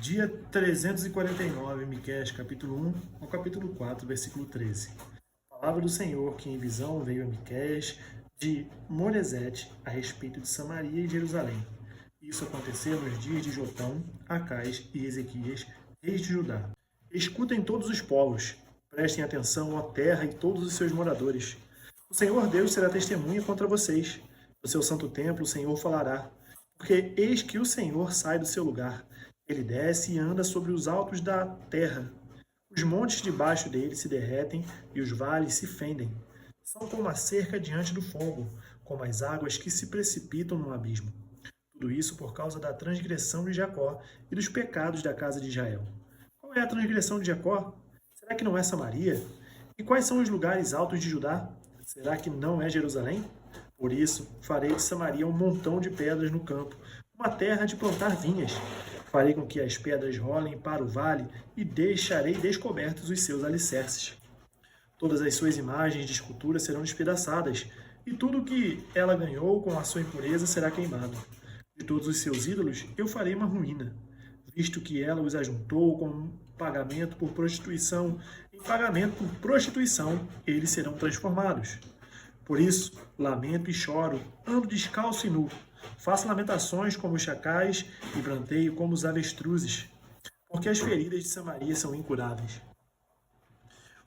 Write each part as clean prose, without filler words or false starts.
Dia 349, Miqueias, capítulo 1 ao capítulo 4, versículo 13. Palavra do Senhor que em visão veio a Miqueias de Moresete a respeito de Samaria e Jerusalém. Isso aconteceu nos dias de Jotão, Acais e Ezequias, reis de Judá. Escutem todos os povos, prestem atenção, ó terra e todos os seus moradores. O Senhor Deus será testemunha contra vocês. No seu santo templo o Senhor falará, porque eis que o Senhor sai do seu lugar. Ele desce e anda sobre os altos da terra. Os montes debaixo dele se derretem e os vales se fendem. São como a cerca diante do fogo, como as águas que se precipitam no abismo. Tudo isso por causa da transgressão de Jacó e dos pecados da casa de Israel. Qual é a transgressão de Jacó? Será que não é Samaria? E quais são os lugares altos de Judá? Será que não é Jerusalém? Por isso, farei de Samaria um montão de pedras no campo, uma terra de plantar vinhas. Farei com que as pedras rolem para o vale e deixarei descobertos os seus alicerces. Todas as suas imagens de escultura serão despedaçadas, e tudo o que ela ganhou com a sua impureza será queimado. De todos os seus ídolos eu farei uma ruína, visto que ela os ajuntou com pagamento por prostituição. Em pagamento por prostituição, eles serão transformados. Por isso, lamento e choro, ando descalço e nu. Faço lamentações como os chacais e pranteio como os avestruzes, porque as feridas de Samaria são incuráveis.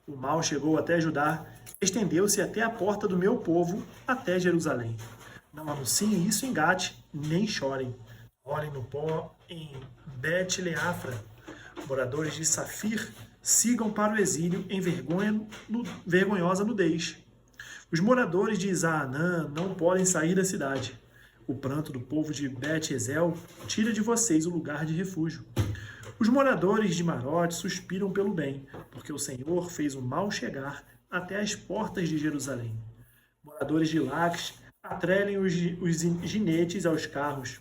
O mal chegou até Judá, estendeu-se até a porta do meu povo, até Jerusalém. Não anunciem isso em Gate, nem chorem. Olhem no pó em Bet-Leafra. Moradores de Safir, sigam para o exílio em vergonhosa nudez. Os moradores de Zaanã não podem sair da cidade. O pranto do povo de Bet-Ezel tira de vocês o lugar de refúgio. Os moradores de Marote suspiram pelo bem, porque o Senhor fez o mal chegar até as portas de Jerusalém. Moradores de Laques, atrelem os ginetes aos carros.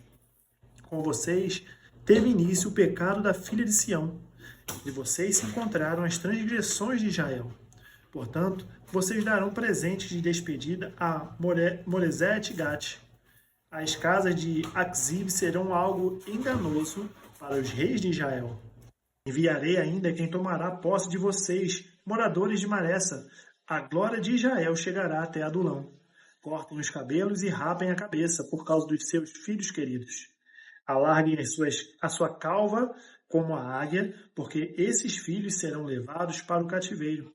Com vocês teve início o pecado da filha de Sião. De vocês se encontraram as transgressões de Israel. Portanto, vocês darão presentes de despedida a Moresete e Gate. As casas de Aczib serão algo enganoso para os reis de Israel. Enviarei ainda quem tomará posse de vocês, moradores de Maressa. A glória de Israel chegará até Adulão. Cortem os cabelos e rapem a cabeça por causa dos seus filhos queridos. Alarguem a sua calva como a águia, porque esses filhos serão levados para o cativeiro.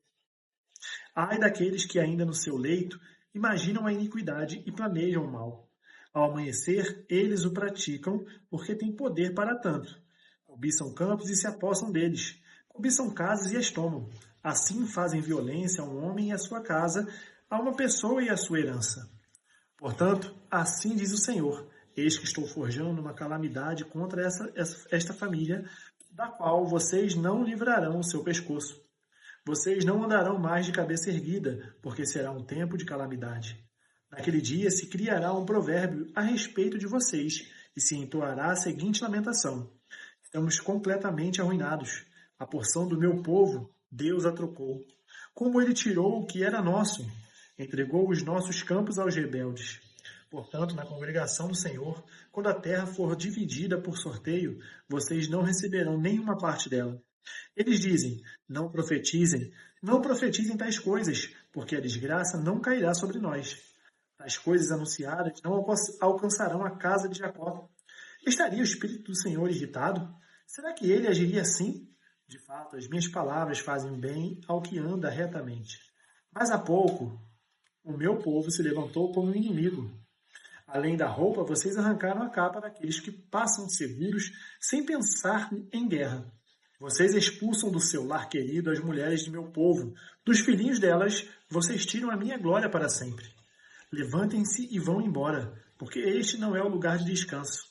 Ai daqueles que ainda no seu leito imaginam a iniquidade e planejam o mal. Ao amanhecer, eles o praticam, porque têm poder para tanto. Cobiçam campos e se apossam deles. Cobiçam casas e as tomam. Assim fazem violência a um homem e a sua casa, a uma pessoa e a sua herança. Portanto, assim diz o Senhor: eis que estou forjando uma calamidade contra esta família, da qual vocês não livrarão o seu pescoço. Vocês não andarão mais de cabeça erguida, porque será um tempo de calamidade. Naquele dia se criará um provérbio a respeito de vocês, e se entoará a seguinte lamentação: estamos completamente arruinados. A porção do meu povo, Deus a trocou. Como ele tirou o que era nosso, entregou os nossos campos aos rebeldes. Portanto, na congregação do Senhor, quando a terra for dividida por sorteio, vocês não receberão nenhuma parte dela. Eles dizem: não profetizem tais coisas, porque a desgraça não cairá sobre nós. Tais coisas anunciadas não alcançarão a casa de Jacó. Estaria o Espírito do Senhor irritado? Será que ele agiria assim? De fato, as minhas palavras fazem bem ao que anda retamente. Mas há pouco, o meu povo se levantou como um inimigo. Além da roupa, vocês arrancaram a capa daqueles que passam seguros sem pensar em guerra. Vocês expulsam do seu lar querido as mulheres de meu povo. Dos filhinhos delas, vocês tiram a minha glória para sempre. Levantem-se e vão embora, porque este não é o lugar de descanso.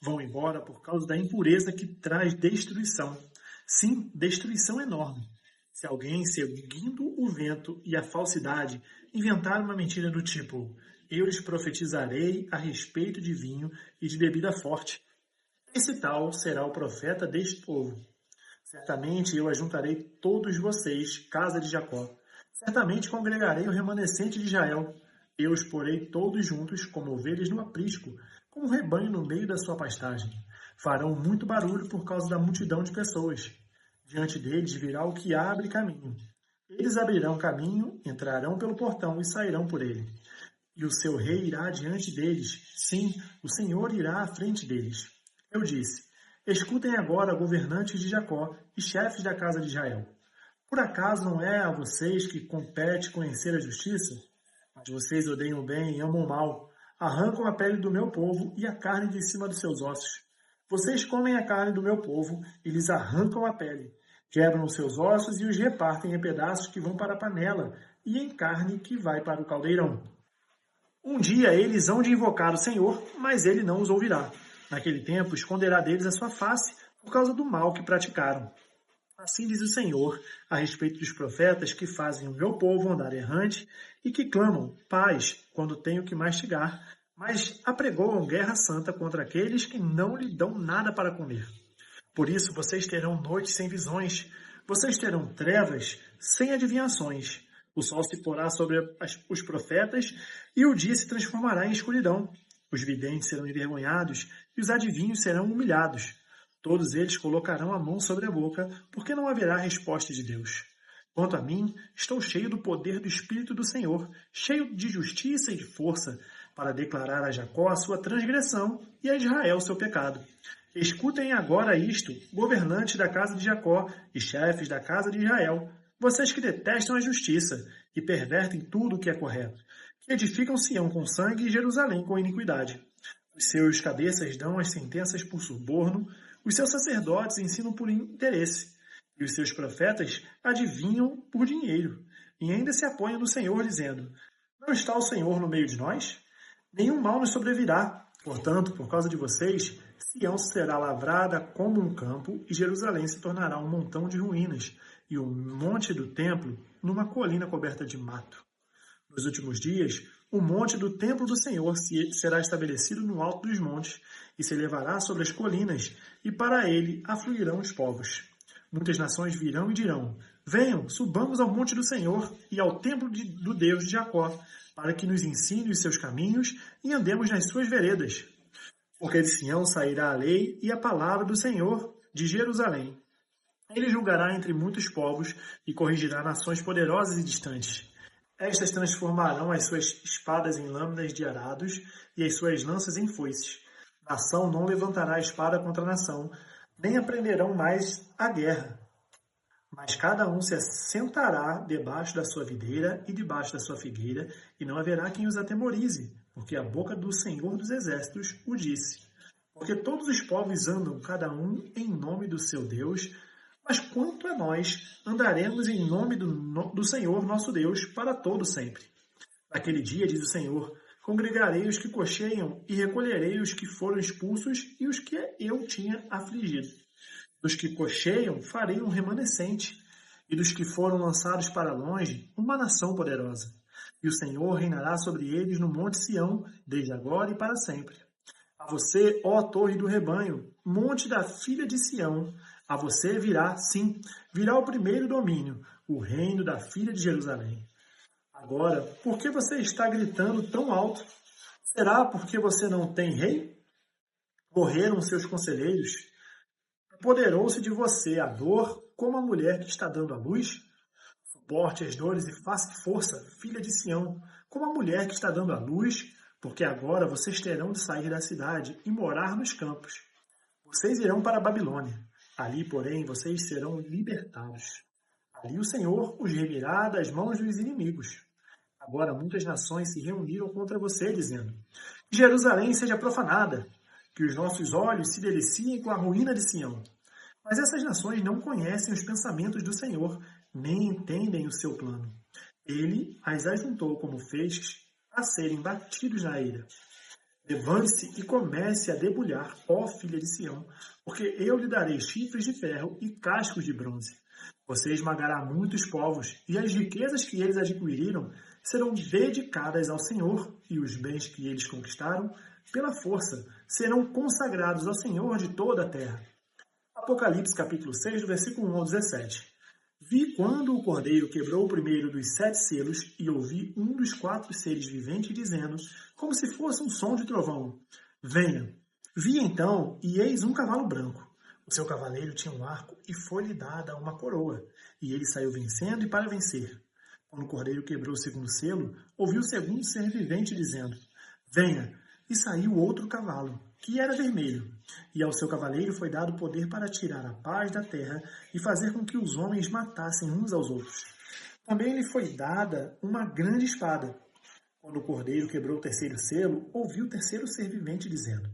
Vão embora por causa da impureza que traz destruição. Sim, destruição enorme. Se alguém, seguindo o vento e a falsidade, inventar uma mentira do tipo: eu lhes profetizarei a respeito de vinho e de bebida forte, esse tal será o profeta deste povo. Certamente eu ajuntarei todos vocês, casa de Jacó. Certamente congregarei o remanescente de Israel. Eu os porei todos juntos como ovelhas no aprisco, como um rebanho no meio da sua pastagem. Farão muito barulho por causa da multidão de pessoas. Diante deles virá o que abre caminho. Eles abrirão caminho, entrarão pelo portão e sairão por ele. E o seu rei irá diante deles. Sim, o Senhor irá à frente deles. Eu disse: escutem agora, governantes de Jacó e chefes da casa de Israel. Por acaso não é a vocês que compete conhecer a justiça? Mas vocês odeiam o bem e amam o mal. Arrancam a pele do meu povo e a carne de cima dos seus ossos. Vocês comem a carne do meu povo e lhes arrancam a pele. Quebram os seus ossos e os repartem em pedaços que vão para a panela e em carne que vai para o caldeirão. Um dia eles hão de invocar o Senhor, mas ele não os ouvirá. Naquele tempo esconderá deles a sua face por causa do mal que praticaram. Assim diz o Senhor a respeito dos profetas que fazem o meu povo andar errante e que clamam paz quando tenho que mastigar, mas apregoam guerra santa contra aqueles que não lhe dão nada para comer. Por isso vocês terão noites sem visões, vocês terão trevas sem adivinhações. O sol se porá sobre os profetas e o dia se transformará em escuridão. Os videntes serão envergonhados e os adivinhos serão humilhados. Todos eles colocarão a mão sobre a boca, porque não haverá resposta de Deus. Quanto a mim, estou cheio do poder do Espírito do Senhor, cheio de justiça e de força, para declarar a Jacó a sua transgressão e a Israel o seu pecado. Escutem agora isto, governantes da casa de Jacó e chefes da casa de Israel, vocês que detestam a justiça e pervertem tudo o que é correto, que edificam Sião com sangue e Jerusalém com iniquidade. Os seus cabeças dão as sentenças por suborno, os seus sacerdotes ensinam por interesse, e os seus profetas adivinham por dinheiro, e ainda se apoiam no Senhor, dizendo: não está o Senhor no meio de nós? Nenhum mal nos sobrevirá. Portanto, por causa de vocês, Sião será lavrada como um campo, e Jerusalém se tornará um montão de ruínas, e o monte do templo numa colina coberta de mato. Nos últimos dias, o monte do templo do Senhor será estabelecido no alto dos montes, e se elevará sobre as colinas, e para ele afluirão os povos. Muitas nações virão e dirão: venham, subamos ao monte do Senhor e ao templo do Deus de Jacó, para que nos ensine os seus caminhos e andemos nas suas veredas. Porque de Sião sairá a lei e a palavra do Senhor de Jerusalém. Ele julgará entre muitos povos e corrigirá nações poderosas e distantes. Estas transformarão as suas espadas em lâminas de arados e as suas lanças em foices. Nação não levantará espada contra nação, nem aprenderão mais a guerra. Mas cada um se assentará debaixo da sua videira e debaixo da sua figueira, e não haverá quem os atemorize, porque a boca do Senhor dos Exércitos o disse. Porque todos os povos andam, cada um em nome do seu Deus, mas quanto a nós, andaremos em nome do Senhor nosso Deus para todo sempre. Naquele dia, diz o Senhor, congregarei os que cocheiam e recolherei os que foram expulsos e os que eu tinha afligido. Dos que cocheiam, farei um remanescente, e dos que foram lançados para longe, uma nação poderosa. E o Senhor reinará sobre eles no monte Sião, desde agora e para sempre. A você, ó torre do rebanho, monte da filha de Sião, a você virá, sim, virá o primeiro domínio, o reino da filha de Jerusalém. Agora, por que você está gritando tão alto? Será porque você não tem rei? Morreram seus conselheiros? Apoderou-se de você a dor como a mulher que está dando à luz? Suporte as dores e faça força, filha de Sião, como a mulher que está dando à luz, porque agora vocês terão de sair da cidade e morar nos campos. Vocês irão para a Babilônia. Ali, porém, vocês serão libertados. Ali o Senhor os revirá das mãos dos inimigos. Agora muitas nações se reuniram contra você, dizendo: que Jerusalém seja profanada, que os nossos olhos se deliciem com a ruína de Sião. Mas essas nações não conhecem os pensamentos do Senhor, nem entendem o seu plano. Ele as ajuntou como feixes a serem batidos na ira. Levante-se e comece a debulhar, ó filha de Sião, porque eu lhe darei chifres de ferro e cascos de bronze. Você esmagará muitos povos, e as riquezas que eles adquiriram serão dedicadas ao Senhor, e os bens que eles conquistaram, pela força, serão consagrados ao Senhor de toda a terra. Apocalipse capítulo 6, do versículo 1 ao 17. Vi quando o cordeiro quebrou o primeiro dos 7 selos, e ouvi um dos 4 seres viventes dizendo, como se fosse um som de trovão: venha. Vi então, e eis um cavalo branco. O seu cavaleiro tinha um arco, e foi-lhe dada uma coroa. E ele saiu vencendo e para vencer. Quando o cordeiro quebrou o segundo selo, ouviu o segundo ser vivente dizendo: Venha! E saiu outro cavalo, que era vermelho. E ao seu cavaleiro foi dado poder para tirar a paz da terra e fazer com que os homens matassem uns aos outros. Também lhe foi dada uma grande espada. Quando o cordeiro quebrou o terceiro selo, ouviu o terceiro ser vivente dizendo: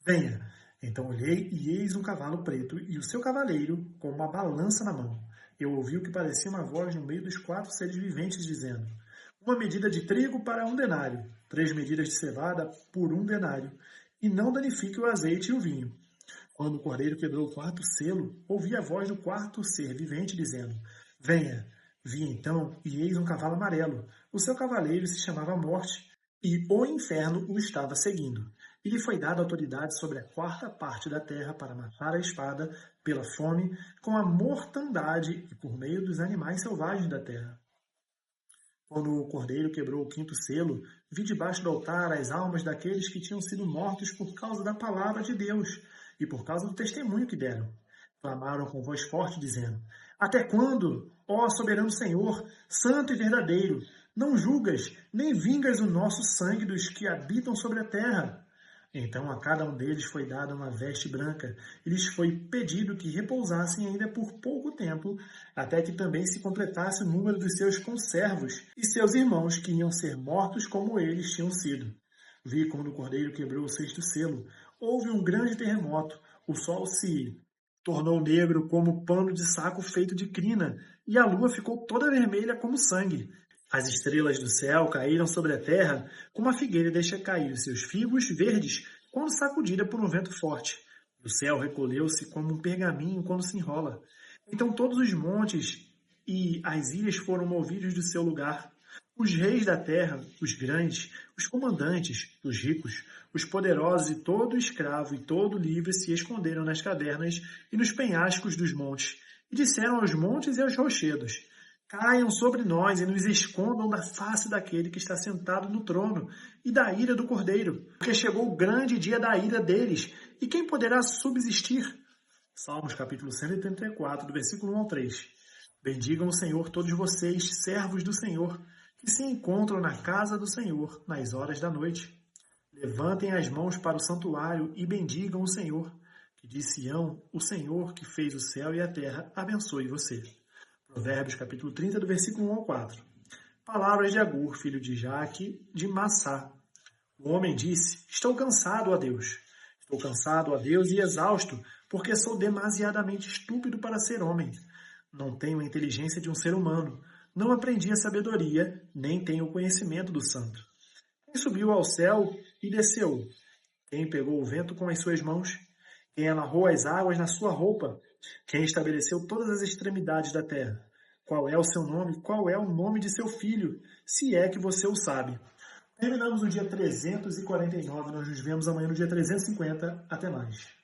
Venha! Então olhei, e eis um cavalo preto, e o seu cavaleiro com uma balança na mão. Eu ouvi o que parecia uma voz no meio dos quatro seres viventes, dizendo: Uma medida de trigo para 1 denário, 3 medidas de cevada por 1 denário, e não danifique o azeite e o vinho. Quando o cordeiro quebrou o quarto selo, ouvi a voz do quarto ser vivente, dizendo: Venha! Vi então, e eis um cavalo amarelo. O seu cavaleiro se chamava Morte, e o inferno o estava seguindo. E lhe foi dada autoridade sobre a quarta parte da terra para matar a espada, pela fome, com a mortandade e por meio dos animais selvagens da terra. Quando o cordeiro quebrou o quinto selo, vi debaixo do altar as almas daqueles que tinham sido mortos por causa da palavra de Deus e por causa do testemunho que deram. Clamaram com voz forte, dizendo: Até quando, ó soberano Senhor, santo e verdadeiro, não julgas, nem vingas o nosso sangue dos que habitam sobre a terra? Então a cada um deles foi dada uma veste branca, e lhes foi pedido que repousassem ainda por pouco tempo, até que também se completasse o número dos seus conservos e seus irmãos, que iam ser mortos como eles tinham sido. Vi quando o cordeiro quebrou o sexto selo. Houve um grande terremoto, o sol se tornou negro como pano de saco feito de crina, e a lua ficou toda vermelha como sangue. As estrelas do céu caíram sobre a terra, como a figueira deixa cair os seus figos verdes quando sacudida por um vento forte. O céu recolheu-se como um pergaminho quando se enrola. Então todos os montes e as ilhas foram movidos do seu lugar. Os reis da terra, os grandes, os comandantes, os ricos, os poderosos e todo escravo e todo livre se esconderam nas cavernas e nos penhascos dos montes, e disseram aos montes e aos rochedos: Caiam sobre nós e nos escondam da face daquele que está sentado no trono e da ira do Cordeiro, porque chegou o grande dia da ira deles, e quem poderá subsistir? Salmos capítulo 134, do versículo 1 ao 3. Bendigam o Senhor todos vocês, servos do Senhor, que se encontram na casa do Senhor nas horas da noite. Levantem as mãos para o santuário e bendigam o Senhor, que de Sião, o Senhor que fez o céu e a terra, abençoe você. Provérbios capítulo 30, do versículo 1 ao 4. Palavras de Agur, filho de Jaque, de Massá. O homem disse: Estou cansado, ó Deus. Estou cansado, ó Deus, e exausto, porque sou demasiadamente estúpido para ser homem. Não tenho a inteligência de um ser humano. Não aprendi a sabedoria, nem tenho o conhecimento do santo. Quem subiu ao céu e desceu? Quem pegou o vento com as suas mãos? Quem amarrou as águas na sua roupa? Quem estabeleceu todas as extremidades da terra? Qual é o seu nome? Qual é o nome de seu filho? Se é que você o sabe. Terminamos o dia 349, nós nos vemos amanhã no dia 350. Até mais.